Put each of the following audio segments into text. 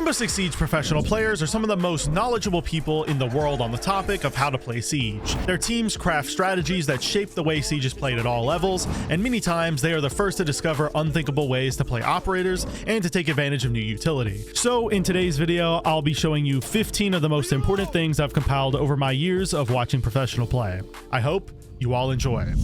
Rainbow Six Siege professional players are some of the most knowledgeable people in the world on the topic of how to play Siege. Their teams craft strategies that shape the way Siege is played at all levels, and many times they are the first to discover unthinkable ways to play operators and to take advantage of new utility. So in today's video, I'll be showing you 15 of the most important things I've compiled over my years of watching professional play. I hope you all enjoy.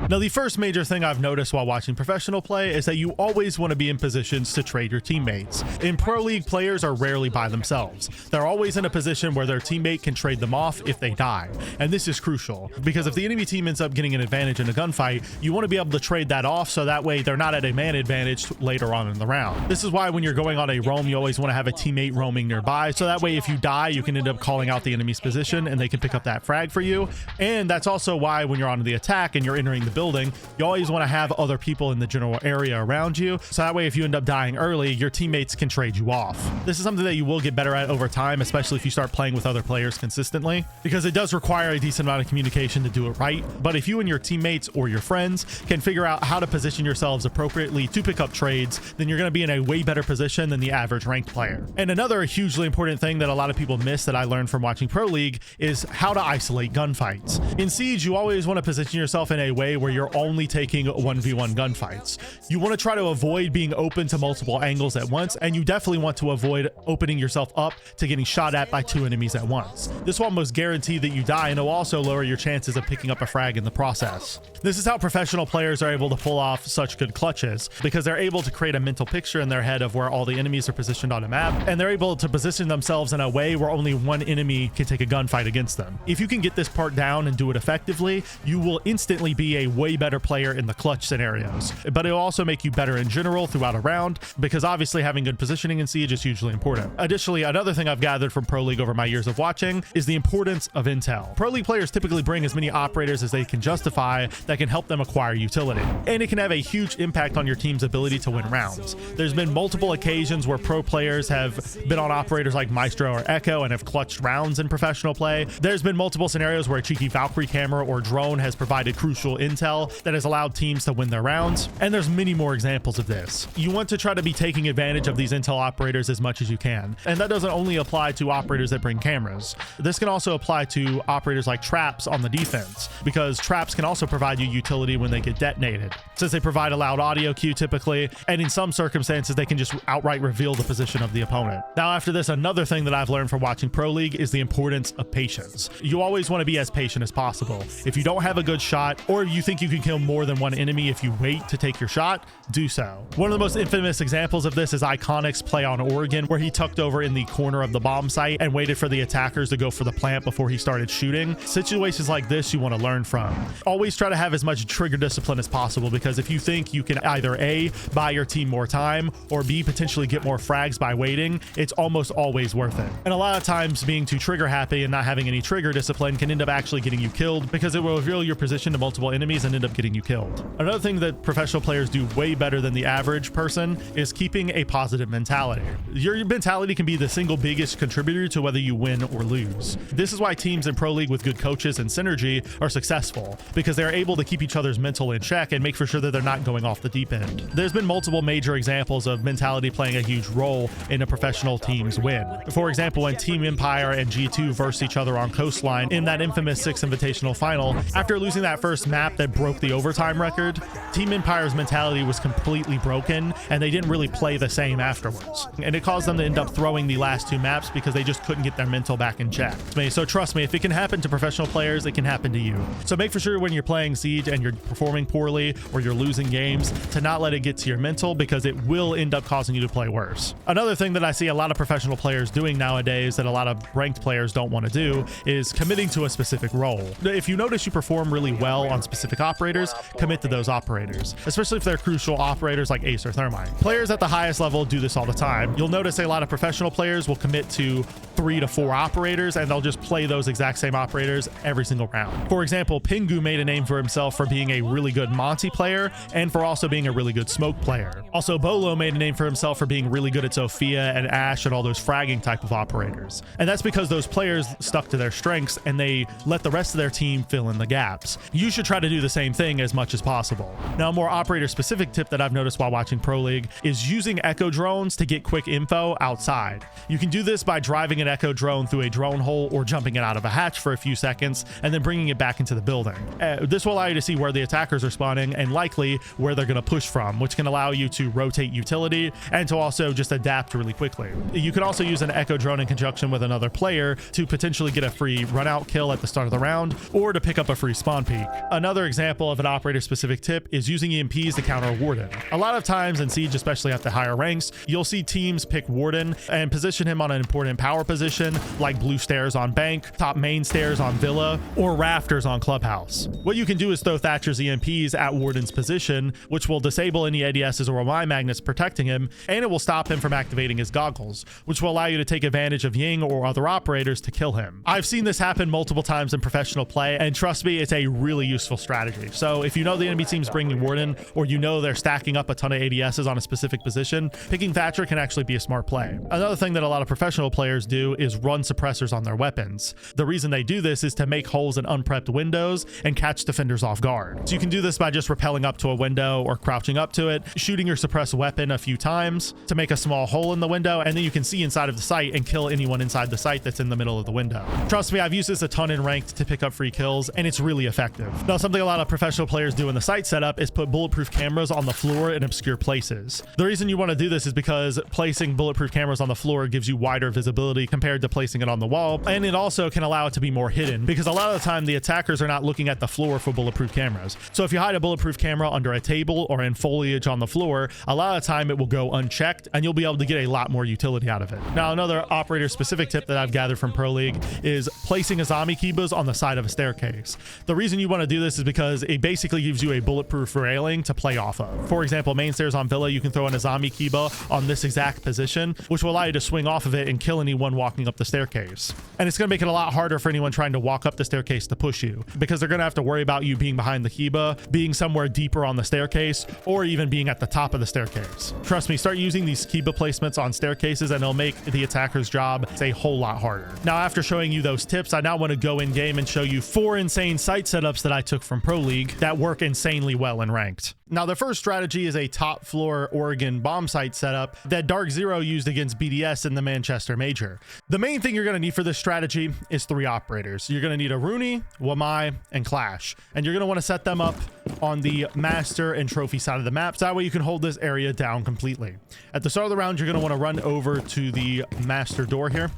Now, the first major thing I've noticed while watching professional play is that you always want to be in positions to trade your teammates. In Pro League, players are rarely by themselves. They're always in a position where their teammate can trade them off if they die. And this is crucial, because if the enemy team ends up getting an advantage in a gunfight, you want to be able to trade that off so that way they're not at a man advantage later on in the round. This is why when you're going on a roam, you always want to have a teammate roaming nearby, so that way if you die, you can end up calling out the enemy's position and they can pick up that frag for you. And that's also why when you're on the attack and you're entering the building, you always want to have other people in the general area around you, so that way if you end up dying early, your teammates can trade you off. This is something that you will get better at over time, especially if you start playing with other players consistently, because it does require a decent amount of communication to do it right. But if you and your teammates or your friends can figure out how to position yourselves appropriately to pick up trades, then you're going to be in a way better position than the average ranked player. And another hugely important thing that a lot of people miss that I learned from watching Pro League is how to isolate gunfights. In Siege, you always want to position yourself in a way where you're only taking 1v1 gunfights. You want to try to avoid being open to multiple angles at once, and you definitely want to avoid opening yourself up to getting shot at by two enemies at once. This will almost guarantee that you die, and it will also lower your chances of picking up a frag in the process. This is how professional players are able to pull off such good clutches, because they're able to create a mental picture in their head of where all the enemies are positioned on a map, and they're able to position themselves in a way where only one enemy can take a gunfight against them. If you can get this part down and do it effectively, you will instantly be a way better player in the clutch scenarios, but it'll also make you better in general throughout a round, because obviously having good positioning in Siege is hugely important. Additionally, another thing I've gathered from Pro League over my years of watching is the importance of intel. Pro League players typically bring as many operators as they can justify that can help them acquire utility, and it can have a huge impact on your team's ability to win rounds. There's been multiple occasions where pro players have been on operators like Maestro or Echo and have clutched rounds in professional play. There's been multiple scenarios where a cheeky Valkyrie camera or drone has provided crucial intel that has allowed teams to win their rounds, and there's many more examples of this. You want to try to be taking advantage of these intel operators as much as you can, and that doesn't only apply to operators that bring cameras. This can also apply to operators like traps on the defense, because traps can also provide you utility when they get detonated, since they provide a loud audio cue typically, and in some circumstances they can just outright reveal the position of the opponent. Now after this, another thing that I've learned from watching Pro League is the importance of patience. You always want to be as patient as possible. If you don't have a good shot, or you think you can kill more than one enemy if you wait to take your shot, do so. One of the most infamous examples of this is Iconic's play on Oregon, where he tucked over in the corner of the bomb site and waited for the attackers to go for the plant before he started shooting. Situations like this you want to learn from. Always try to have as much trigger discipline as possible, because if you think you can either A, buy your team more time, or B, potentially get more frags by waiting, it's almost always worth it. And a lot of times being too trigger happy and not having any trigger discipline can end up actually getting you killed, because it will reveal your position to multiple enemies and end up getting you killed. Another thing that professional players do way better than the average person is keeping a positive mentality. Your mentality can be the single biggest contributor to whether you win or lose. This is why teams in Pro League with good coaches and synergy are successful, because they're able to keep each other's mental in check and make for sure that they're not going off the deep end. There's been multiple major examples of mentality playing a huge role in a professional team's win. For example, when Team Empire and G2 versed each other on Coastline in that infamous 6 Invitational final, after losing that first map that broke the overtime record, Team Empire's mentality was completely broken, and they didn't really play the same afterwards. And it caused them to end up throwing the last 2 maps because they just couldn't get their mental back in check. So trust me, if it can happen to professional players, it can happen to you. So make for sure when you're playing Siege and you're performing poorly or you're losing games to not let it get to your mental, because it will end up causing you to play worse. Another thing that I see a lot of professional players doing nowadays that a lot of ranked players don't want to do is committing to a specific role. If you notice you perform really well on specific operators, commit to those operators, especially if they're crucial operators like Ace or Thermite. Players at the highest level do this all the time. You'll notice a lot of professional players will commit to 3 to 4 operators, and they'll just play those exact same operators every single round. For example, Pingu made a name for himself for being a really good Monty player and for also being a really good smoke player. Also, Bolo made a name for himself for being really good at Sophia and Ash and all those fragging type of operators. And that's because those players stuck to their strengths and they let the rest of their team fill in the gaps. You should try to do the same thing as much as possible. Now, a more operator specific tip that I've noticed while watching Pro League is using echo drones to get quick info outside. You can do this by driving an echo drone through a drone hole or jumping it out of a hatch for a few seconds and then bringing it back into the building. This will allow you to see where the attackers are spawning and likely where they're going to push from, which can allow you to rotate utility and to also just adapt really quickly. You can also use an echo drone in conjunction with another player to potentially get a free run out kill at the start of the round or to pick up a free spawn peek. Another example of an operator specific tip is using EMPs to counter Warden. A lot of times in Siege, especially at the higher ranks, you'll see teams pick Warden and position him on an important power position like blue stairs on bank, top main stairs on villa, or rafters on clubhouse. What you can do is throw Thatcher's EMPs at Warden's position, which will disable any ADSs or Y magnets protecting him, and it will stop him from activating his goggles, which will allow you to take advantage of Ying or other operators to kill him. I've seen this happen multiple times in professional play, and trust me, it's a really useful strategy. So if you know the enemy team's bringing Warden, or you know they're stacking up a ton of ADSs on a specific position, picking Thatcher can actually be a smart play. Another thing that a lot of professional players do is run suppressors on their weapons. The reason they do this is to make holes in unprepped windows and catch defenders off guard. So you can do this by just rappelling up to a window or crouching up to it, shooting your suppressed weapon a few times to make a small hole in the window, and then you can see inside of the site and kill anyone inside the site that's in the middle of the window. Trust me, I've used this a ton in ranked to pick up free kills, and it's really effective. Now, something a lot of professional players do in the site setup is put bulletproof cameras on the floor in obscure places. The reason you want to do this is because placing bulletproof cameras on the floor gives you wider visibility compared to placing it on the wall, and it also can allow it to be more hidden because a lot of the time the attackers are not looking at the floor for bulletproof cameras. So if you hide a bulletproof camera under a table or in foliage on the floor, a lot of the time it will go unchecked and you'll be able to get a lot more utility out of it. Now, another operator specific tip that I've gathered from Pro League is placing Azami Kibas on the side of a staircase. The reason you want to do this is because it basically gives you a bulletproof railing to play off of. For example, main stairs on Villa, you can throw an Azami Kiba on this exact position, which will allow you to swing off of it and kill anyone walking up the staircase. And it's going to make it a lot harder for anyone trying to walk up the staircase to push you because they're going to have to worry about you being behind the Kiba, being somewhere deeper on the staircase, or even being at the top of the staircase. Trust me, start using these Kiba placements on staircases and they'll make the attacker's job a whole lot harder. Now, after showing you those tips, I now want to go in game and show you 4 insane site setups that I took from Pro League that work insanely well in ranked. Now, the first strategy is a top floor Oregon bomb site setup that Dark Zero used against BDS in the Manchester Major. The main thing you're going to need for this strategy is 3 operators. You're going to need a Rooney, Wamai, and Clash. And you're going to want to set them up on the master and trophy side of the map, so that way you can hold this area down completely. At the start of the round, you're going to want to run over to the master door here,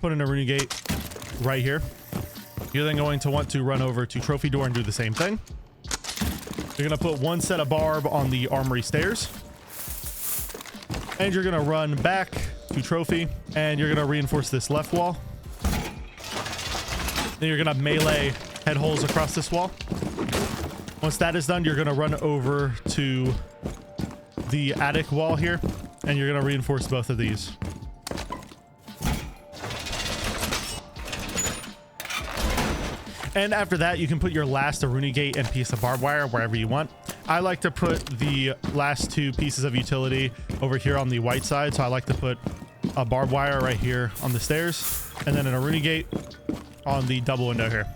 put in a Rooney gate right here. You're then going to want to run over to trophy door and do the same thing. You're going to put 1 set of barb on the armory stairs, and you're going to run back to trophy, and you're going to reinforce this left wall. Then you're going to melee head holes across this wall. Once that is done, you're going to run over to the attic wall here, and you're going to reinforce both of these. And after that, you can put your last Rooney gate and piece of barbed wire wherever you want. I like to put the last 2 pieces of utility over here on the white side. So I like to put a barbed wire right here on the stairs and then a Rooney gate on the double window here.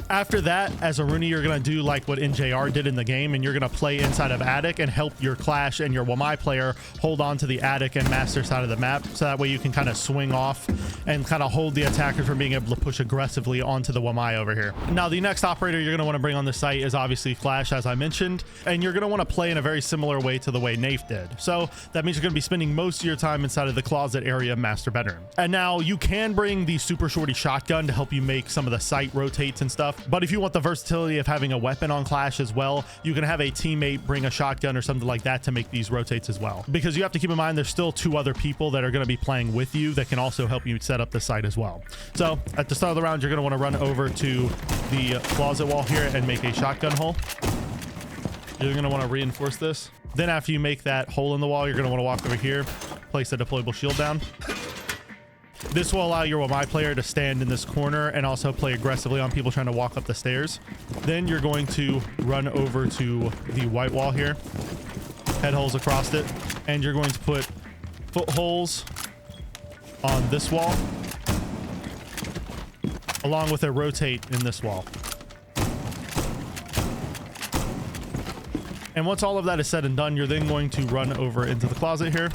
After that, as a Rooney, you're going to do like what NJR did in the game, and you're going to play inside of attic and help your Clash and your Wamai player hold on to the attic and master side of the map, so that way you can kind of swing off and kind of hold the attackers from being able to push aggressively onto the Wamai over here. Now, the next operator you're going to want to bring on the site is obviously Clash, as I mentioned, and you're going to want to play in a very similar way to the way Nafe did. So that means you're going to be spending most of your time inside of the closet area master bedroom. And now you can bring the super shorty shotgun to help you make some of the site rotates and stuff. But if you want the versatility of having a weapon on Clash as well, you can have a teammate bring a shotgun or something like that to make these rotates as well. Because you have to keep in mind there's still 2 other people that are going to be playing with you that can also help you set up the site as well. So at the start of the round, you're going to want to run over to the closet wall here and make a shotgun hole. You're going to want to reinforce this. Then after you make that hole in the wall, you're going to want to walk over here, place a deployable shield down. This will allow your Wamai player to stand in this corner and also play aggressively on people trying to walk up the stairs. Then you're going to run over to the white wall here, head holes across it, and you're going to put footholes on this wall, along with a rotate in this wall. And once all of that is said and done, you're then going to run over into the closet here.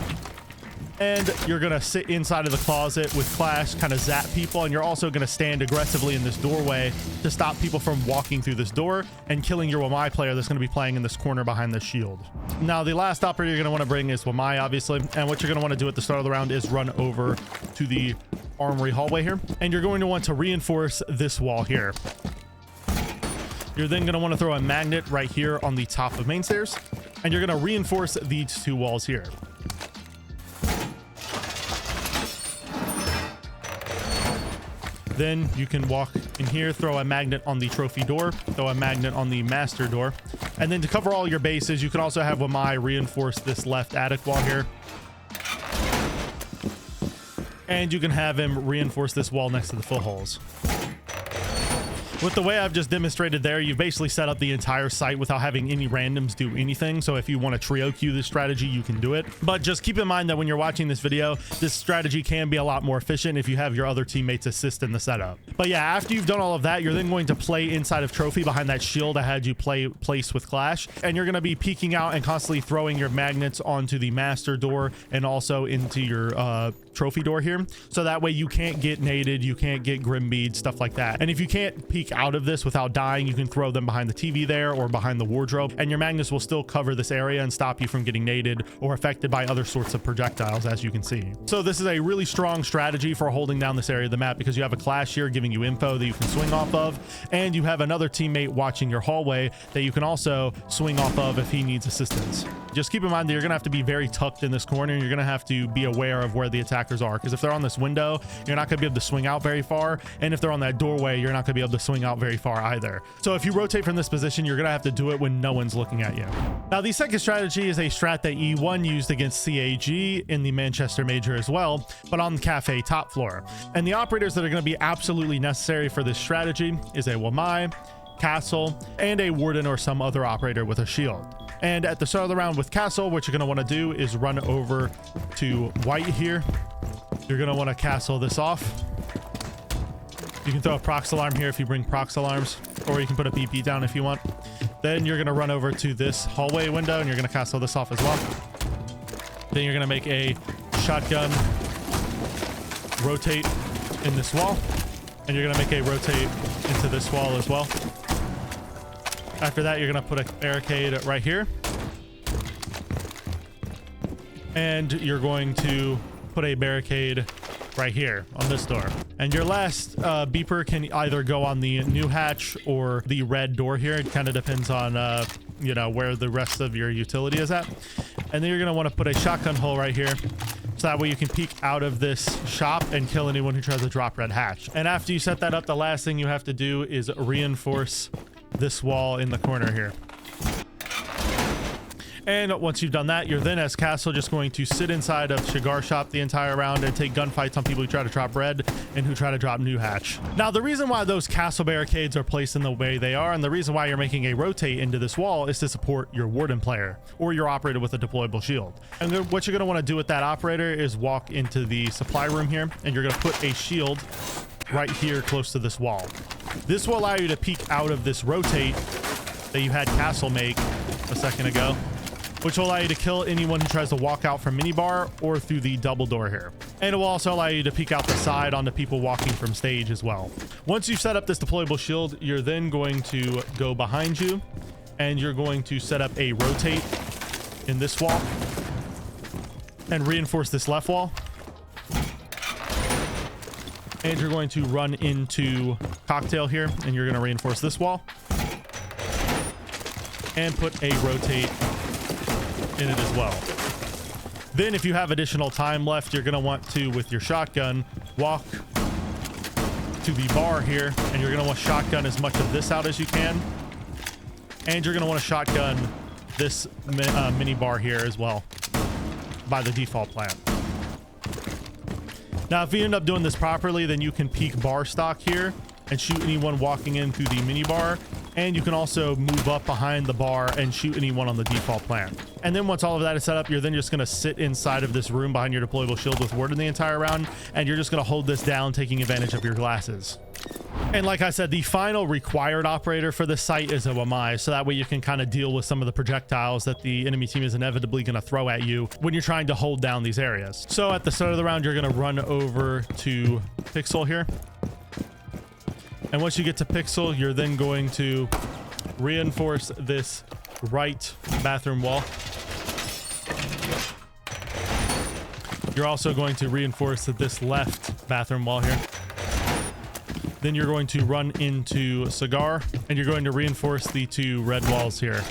And you're going to sit inside of the closet with Clash, kind of zap people. And you're also going to stand aggressively in this doorway to stop people from walking through this door and killing your Wamai player that's going to be playing in this corner behind this shield. Now, the last operator you're going to want to bring is Wamai, obviously. And what you're going to want to do at the start of the round is run over to the armory hallway here. And you're going to want to reinforce this wall here. You're then going to want to throw a magnet right here on the top of main stairs. And you're going to reinforce these two walls here. Then you can walk in here, throw a magnet on the trophy door, throw a magnet on the master door. And then to cover all your bases, you can also have Wamai reinforce this left attic wall here. And you can have him reinforce this wall next to the footholes. With the way I've just demonstrated there, you've basically set up the entire site without having any randoms do anything. So if you want to trio queue this strategy, you can do it. But just keep in mind that when you're watching this video, this strategy can be a lot more efficient if you have your other teammates assist in the setup. But yeah, after you've done all of that, you're then going to play inside of Trophy behind that shield I had you place with Clash. And you're going to be peeking out and constantly throwing your magnets onto the master door and also into your trophy door here. So that way you can't get naded, you can't get grim bead, stuff like that. And if you can't peek out of this without dying, you can throw them behind the TV there or behind the wardrobe, and your magnets will still cover this area and stop you from getting naded or affected by other sorts of projectiles, as you can see. So this is a really strong strategy for holding down this area of the map, because you have a Clash here giving you info that you can swing off of, and you have another teammate watching your hallway that you can also swing off of if he needs assistance. Just keep in mind that you're gonna have to be very tucked in this corner. You're gonna have to be aware of where the attackers are, because if they're on this window, you're not gonna be able to swing out very far, and if they're on that doorway, you're not gonna be able to swing out very far either. So if you rotate from this position, you're gonna have to do it when no one's looking at you. Now, the second strategy is a strat that E1 used against CAG in the Manchester Major as well, but on the cafe top floor. And the operators that are gonna be absolutely necessary for this strategy is a Wamai, Castle, and a Warden or some other operator with a shield. And at the start of the round with Castle, what you're going to want to do is run over to White here. You're going to want to Castle this off. You can throw a prox alarm here if you bring prox alarms, or you can put a BP down if you want. Then you're going to run over to this hallway window and you're going to Castle this off as well. Then you're going to make a shotgun rotate in this wall, and you're going to make a rotate into this wall as well. After that, you're going to put a barricade right here. And you're going to put a barricade right here on this door. And your last beeper can either go on the new hatch or the red door here. It kind of depends on, you know, where the rest of your utility is at. And then you're going to want to put a shotgun hole right here. So that way you can peek out of this shop and kill anyone who tries to drop red hatch. And after you set that up, the last thing you have to do is reinforce this wall in the corner here. And once you've done that, you're then as Castle just going to sit inside of Shigar shop the entire round and take gunfights on people who try to drop red and who try to drop new hatch. Now, the reason why those castle barricades are placed in the way they are, and the reason why you're making a rotate into this wall, is to support your Warden player or your operator with a deployable shield. And then what you're going to want to do with that operator is walk into the supply room here, and you're going to put a shield right here close to this wall. This will allow you to peek out of this rotate that you had Castle make a second ago, which will allow you to kill anyone who tries to walk out from minibar or through the double door here. And it will also allow you to peek out the side onto people walking from stage as well. Once you've set up this deployable shield, you're then going to go behind you and you're going to set up a rotate in this wall and reinforce this left wall. And you're going to run into Cocktail here and you're going to reinforce this wall and put a rotate in it as well. Then if you have additional time left, you're going to want to, with your shotgun, walk to the bar here, and you're going to want to shotgun as much of this out as you can, and you're going to want to shotgun this mini bar here as well by the default plan. Now, if you end up doing this properly, then you can peek bar stock here and shoot anyone walking in through the mini bar. And you can also move up behind the bar and shoot anyone on the default plan. And then once all of that is set up, you're then just going to sit inside of this room behind your deployable shield with Warden the entire round. And you're just going to hold this down, taking advantage of your glasses. And like I said, the final required operator for this site is a Wamai, so that way you can kind of deal with some of the projectiles that the enemy team is inevitably going to throw at you when you're trying to hold down these areas. So at the start of the round, you're going to run over to Pixel here. And once you get to Pixel, you're then going to reinforce this right bathroom wall. You're also going to reinforce this left bathroom wall here. Then you're going to run into Cigar, and you're going to reinforce the two red walls here.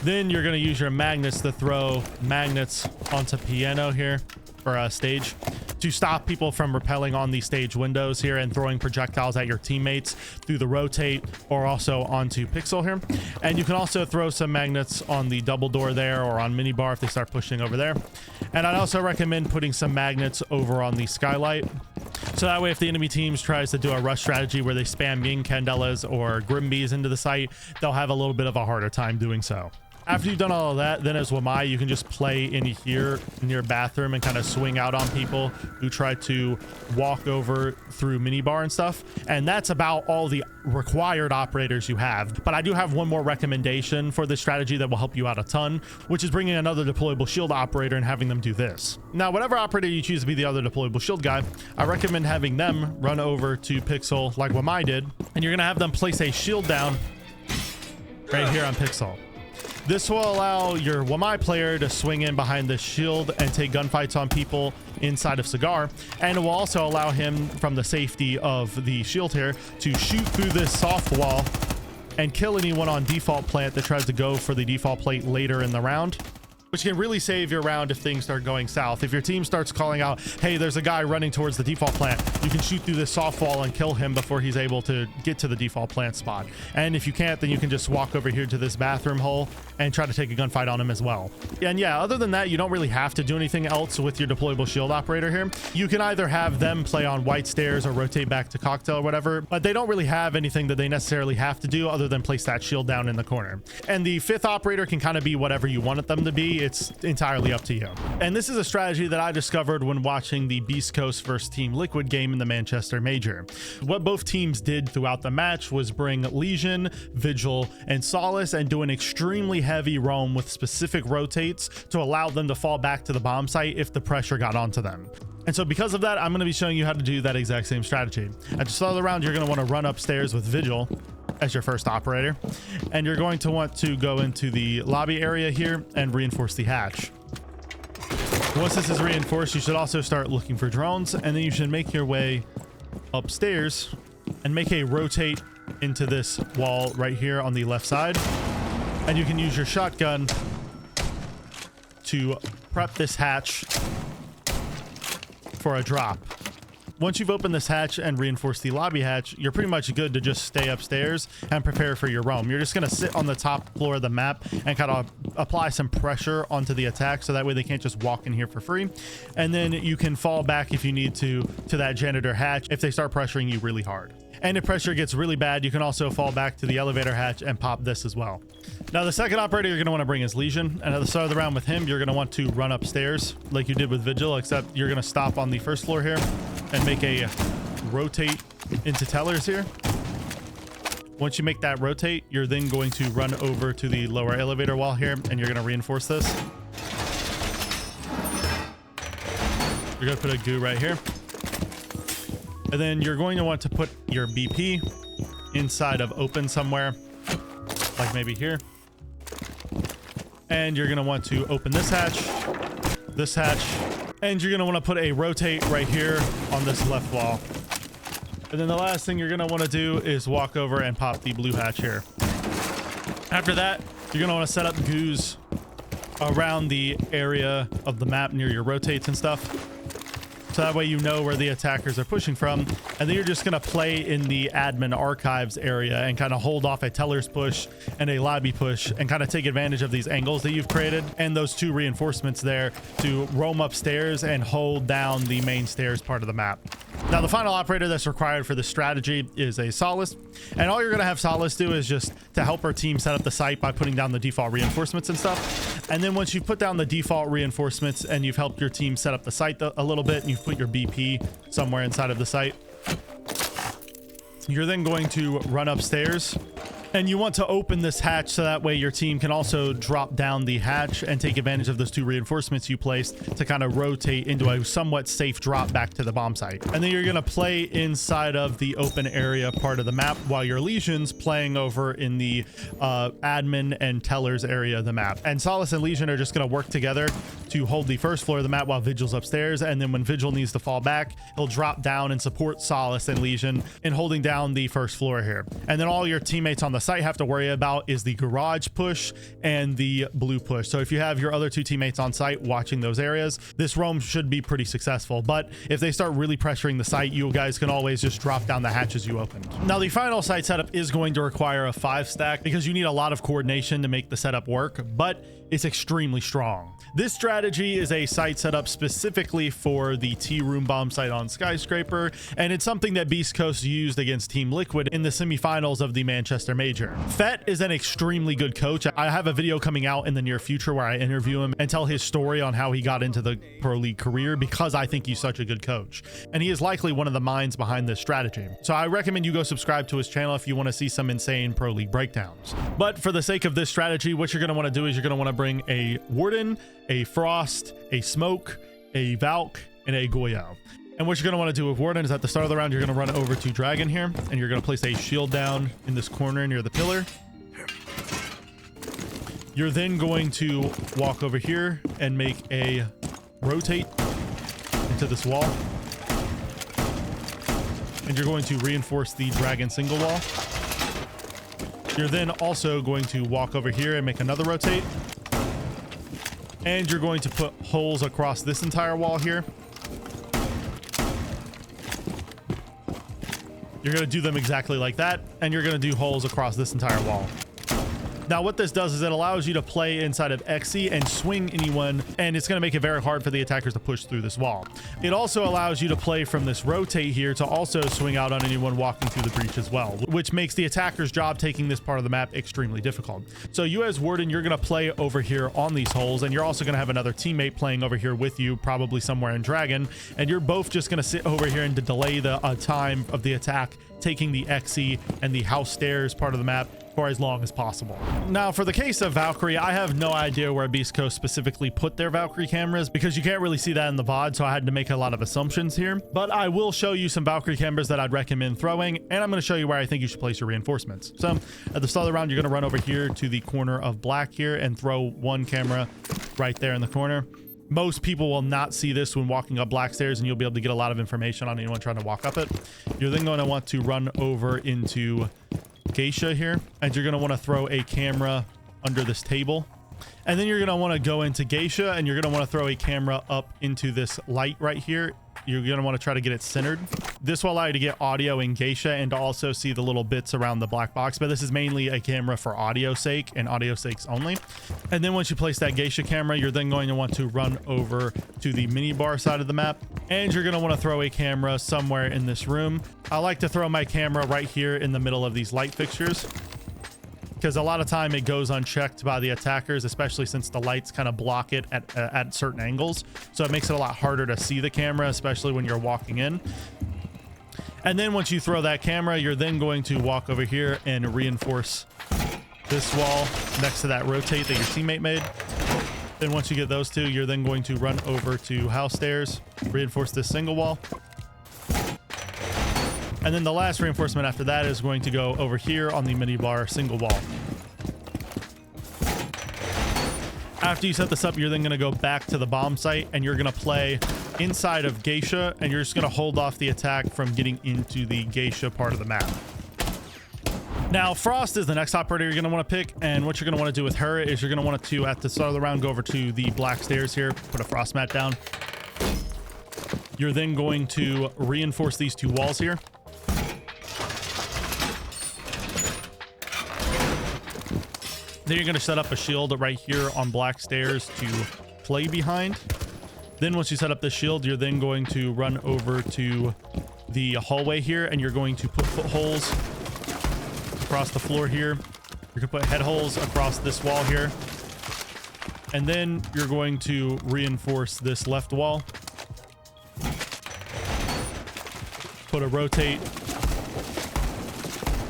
Then you're going to use your magnets to throw magnets onto piano here, or stage, to stop people from rappelling on the stage windows here and throwing projectiles at your teammates through the rotate, or also onto Pixel here. And you can also throw some magnets on the double door there, or on minibar if they start pushing over there. And I'd also recommend putting some magnets over on the skylight, so that way if the enemy teams tries to do a rush strategy where they spam Ying Candelas or Grimbees into the site, they'll have a little bit of a harder time doing so. After you've done all of that, then as Wamai, you can just play in here in your bathroom and kind of swing out on people who try to walk over through minibar and stuff. And that's about all the required operators you have. But I do have one more recommendation for this strategy that will help you out a ton, which is bringing another deployable shield operator and having them do this. Now, whatever operator you choose to be the other deployable shield guy, I recommend having them run over to Pixel like Wamai did, and you're going to have them place a shield down right here on Pixel. This will allow your Wamai player to swing in behind the shield and take gunfights on people inside of Cigar. And it will also allow him, from the safety of the shield here, to shoot through this soft wall and kill anyone on default plant that tries to go for the default plate later in the round, which can really save your round if things start going south. If your team starts calling out, hey, there's a guy running towards the default plant, you can shoot through this soft wall and kill him before he's able to get to the default plant spot. And if you can't, then you can just walk over here to this bathroom hole and try to take a gunfight on him as well. And yeah, other than that, you don't really have to do anything else with your deployable shield operator here. You can either have them play on white stairs or rotate back to cocktail or whatever, but they don't really have anything that they necessarily have to do other than place that shield down in the corner. And the fifth operator can kind of be whatever you want it them to be. It's entirely up to you. And this is a strategy that I discovered when watching the Beast Coast versus Team Liquid game in the Manchester Major. What both teams did throughout the match was bring Legion, Vigil, and Solace and do an extremely heavy roam with specific rotates to allow them to fall back to the bomb site if the pressure got onto them. And so because of that, I'm going to be showing you how to do that exact same strategy. At the start of the round, you're going to want to run upstairs with Vigil as your first operator, and you're going to want to go into the lobby area here and reinforce the hatch. Once this is reinforced, you should also start looking for drones, and then you should make your way upstairs and make a rotate into this wall right here on the left side. And you can use your shotgun to prep this hatch for a drop. Once you've opened this hatch and reinforced the lobby hatch, you're pretty much good to just stay upstairs and prepare for your roam. You're just going to sit on the top floor of the map and kind of apply some pressure onto the attack, so that way they can't just walk in here for free. And then you can fall back if you need to that janitor hatch if they start pressuring you really hard. And if pressure gets really bad, you can also fall back to the elevator hatch and pop this as well. Now, the second operator you're going to want to bring is Legion. And at the start of the round with him, you're going to want to run upstairs like you did with Vigil, except you're going to stop on the first floor here and make a rotate into tellers here. Once you make that rotate, you're then going to run over to the lower elevator wall here, and you're going to reinforce this. You're going to put a goo right here. And then you're going to want to put your BP inside of open somewhere, like maybe here. And you're going to want to open this hatch, and you're going to want to put a rotate right here on this left wall. And then the last thing you're going to want to do is walk over and pop the blue hatch here. After that, you're going to want to set up goos around the area of the map near your rotates and stuff, so that way you know where the attackers are pushing from. And then you're just going to play in the admin archives area and kind of hold off a teller's push and a lobby push and kind of take advantage of these angles that you've created and those two reinforcements there to roam upstairs and hold down the main stairs part of the map. Now, the final operator that's required for this strategy is a Solace. And all you're going to have Solace do is just to help our team set up the site by putting down the default reinforcements and stuff. And then once you've put down the default reinforcements and you've helped your team set up the site a little bit, and you've put your BP somewhere inside of the site, you're then going to run upstairs. And you want to open this hatch so that way your team can also drop down the hatch and take advantage of those 2 reinforcements you placed to kind of rotate into a somewhat safe drop back to the bomb site. And then you're going to play inside of the open area part of the map while your Legion's playing over in the admin and tellers area of the map. And Solace and Legion are just going to work together to hold the first floor of the map while Vigil's upstairs. And then when Vigil needs to fall back, he'll drop down and support Solace and Legion in holding down the first floor here. And then all your teammates on the site have to worry about is the garage push and the blue push. So if you have your other 2 teammates on site watching those areas, this roam should be pretty successful. But if they start really pressuring the site, you guys can always just drop down the hatches you opened. Now the final site setup is going to require a 5 stack because you need a lot of coordination to make the setup work, but it's extremely strong. This strategy is a site setup specifically for the T-Room bomb site on Skyscraper, and it's something that Beast Coast used against Team Liquid in the semifinals of the Manchester Major. Fett is an extremely good coach. I have a video coming out in the near future where I interview him and tell his story on how he got into the Pro League career because I think he's such a good coach. And he is likely one of the minds behind this strategy. So I recommend you go subscribe to his channel if you want to see some insane Pro League breakdowns. But for the sake of this strategy, what you're going to want to do is you're going to want to bring a Warden, a Frost, a Smoke, a Valk, and a Goyo. And what you're going to want to do with Warden is at the start of the round, you're going to run over to Dragon here, and you're going to place a shield down in this corner near the pillar. You're then going to walk over here and make a rotate into this wall. And you're going to reinforce the Dragon single wall. You're then also going to walk over here and make another rotate. And you're going to put holes across this entire wall here. You're going to do them exactly like that. And you're going to do holes across this entire wall. Now what this does is it allows you to play inside of XE and swing anyone, and it's going to make it very hard for the attackers to push through this wall. It also allows you to play from this rotate here to also swing out on anyone walking through the breach as well, which makes the attacker's job taking this part of the map extremely difficult. So you as Warden, you're going to play over here on these holes, and you're also going to have another teammate playing over here with you, probably somewhere in Dragon, and you're both just going to sit over here and to delay the time of the attack, taking the XE and the house stairs part of the map for as long as possible. Now for the case of Valkyrie, I have no idea where Beast Coast specifically put their Valkyrie cameras because you can't really see that in the VOD, so I had to make a lot of assumptions here. But I will show you some Valkyrie cameras that I'd recommend throwing, and I'm going to show you where I think you should place your reinforcements. So at the start of the round, you're going to run over here to the corner of black here and throw one camera right there in the corner. Most people will not see this when walking up black stairs, and you'll be able to get a lot of information on anyone trying to walk up it. You're then going to want to run over into Geisha here, and you're going to want to throw a camera under this table, and then you're going to want to go into Geisha, and you're going to want to throw a camera up into this light right here. You're going to want to try to get it centered. This will allow you to get audio in Geisha and to also see the little bits around the black box, but this is mainly a camera for audio sake and audio sakes only. And then once you place that Geisha camera, you're then going to want to run over to the minibar side of the map, and you're going to want to throw a camera somewhere in this room. I like to throw my camera right here in the middle of these light fixtures, because a lot of time it goes unchecked by the attackers, especially since the lights kind of block it at certain angles. So it makes it a lot harder to see the camera, especially when you're walking in. And then once you throw that camera, you're then going to walk over here and reinforce this wall next to that rotate that your teammate made. Then once you get those two, you're then going to run over to house stairs, reinforce this single wall. And then the last reinforcement after that is going to go over here on the minibar single wall. After you set this up, you're then going to go back to the bomb site, and you're going to play inside of Geisha, and you're just going to hold off the attack from getting into the Geisha part of the map. Now, Frost is the next operator you're going to want to pick, and what you're going to want to do with her is you're going to want to, at the start of the round, go over to the black stairs here, put a frost mat down. You're then going to reinforce these two walls here. Then you're going to set up a shield right here on black stairs to play behind. Then once you set up the shield, you're then going to run over to the hallway here, and you're going to put holes across the floor here. You're going to put head holes across this wall here. And then you're going to reinforce this left wall. Put a rotate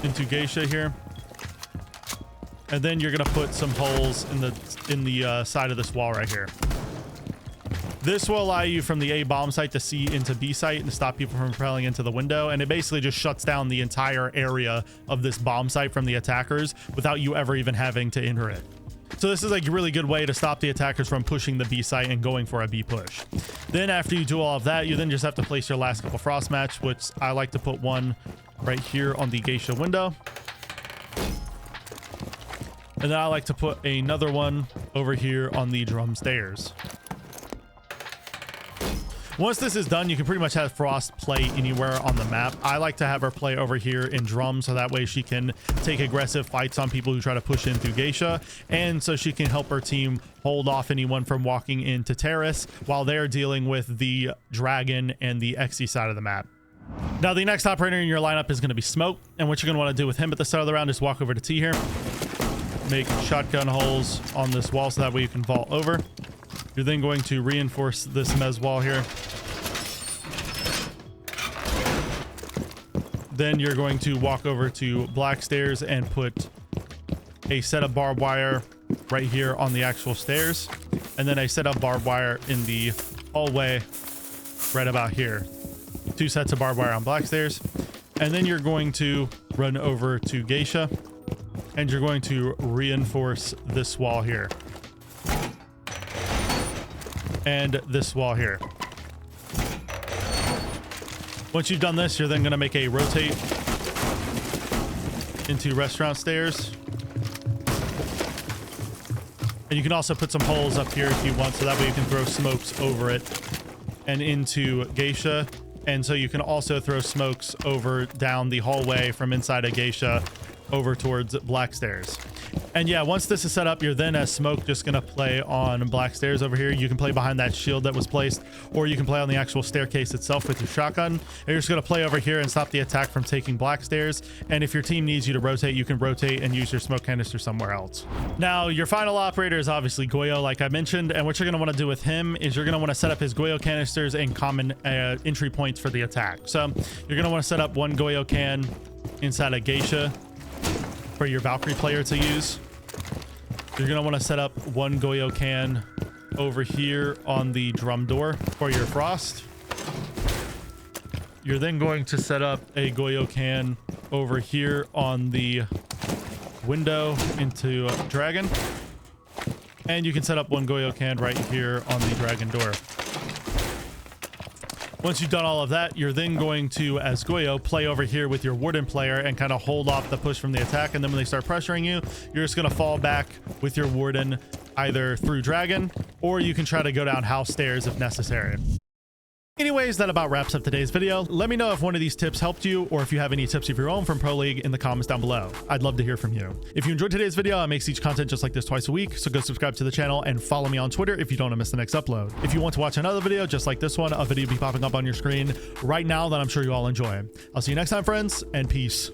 into Geisha here. And then you're going to put some holes in the side of this wall right here. This will allow you from the A bomb site to see into B site and stop people from propelling into the window. And it basically just shuts down the entire area of this bomb site from the attackers without you ever even having to enter it. So this is like a really good way to stop the attackers from pushing the B site and going for a B push. Then after you do all of that, you then just have to place your last couple frost match, which I like to put one right here on the Geisha window. And then I like to put another one over here on the drum stairs. Once this is done, you can pretty much have Frost play anywhere on the map. I like to have her play over here in drum, so that way she can take aggressive fights on people who try to push in through Geisha, and so she can help her team hold off anyone from walking into Terrace while they're dealing with the Dragon and the XE side of the map. Now, the next operator in your lineup is going to be Smoke, and what you're going to want to do with him at the start of the round is walk over to T here, make shotgun holes on this wall so that way you can vault over. You're then going to reinforce this mez wall here. Then you're going to walk over to black stairs and put a set of barbed wire right here on the actual stairs. And then a set of barbed wire in the hallway right about here. 2 sets of barbed wire on black stairs. And then you're going to run over to Geisha. And you're going to reinforce this wall here. And this wall here. Once you've done this, you're then going to make a rotate into restaurant stairs. And you can also put some holes up here if you want, so that way you can throw smokes over it and into Geisha. And so you can also throw smokes over down the hallway from inside of Geisha over towards black stairs. And yeah, once this is set up, you're then as Smoke just gonna play on black stairs over here. You can play behind that shield that was placed, or you can play on the actual staircase itself with your shotgun. And you're just gonna play over here and stop the attack from taking black stairs. And if your team needs you to rotate, you can rotate and use your smoke canister somewhere else. Now, your final operator is obviously Goyo, like I mentioned. And what you're gonna want to do with him is you're gonna want to set up his Goyo canisters and common entry points for the attack. So you're gonna want to set up one Goyo can inside a Geisha for your Valkyrie player to use. You're going to want to set up one Goyo can over here on the drum door for your Frost. You're then going to set up a Goyo can over here on the window into Dragon. And you can set up one Goyo can right here on the Dragon door. Once you've done all of that, you're then going to, as Goyo, play over here with your Warden player and kind of hold off the push from the attack. And then when they start pressuring you, you're just going to fall back with your Warden either through Dragon, or you can try to go down house stairs if necessary. Anyways, that about wraps up today's video. Let me know if one of these tips helped you, or if you have any tips of your own from Pro League in the comments down below. I'd love to hear from you. If you enjoyed today's video, I make Siege content just like this twice a week, so go subscribe to the channel and follow me on Twitter if you don't want to miss the next upload. If you want to watch another video just like this one, a video will be popping up on your screen right now that I'm sure you all enjoy. I'll see you next time, friends, and peace.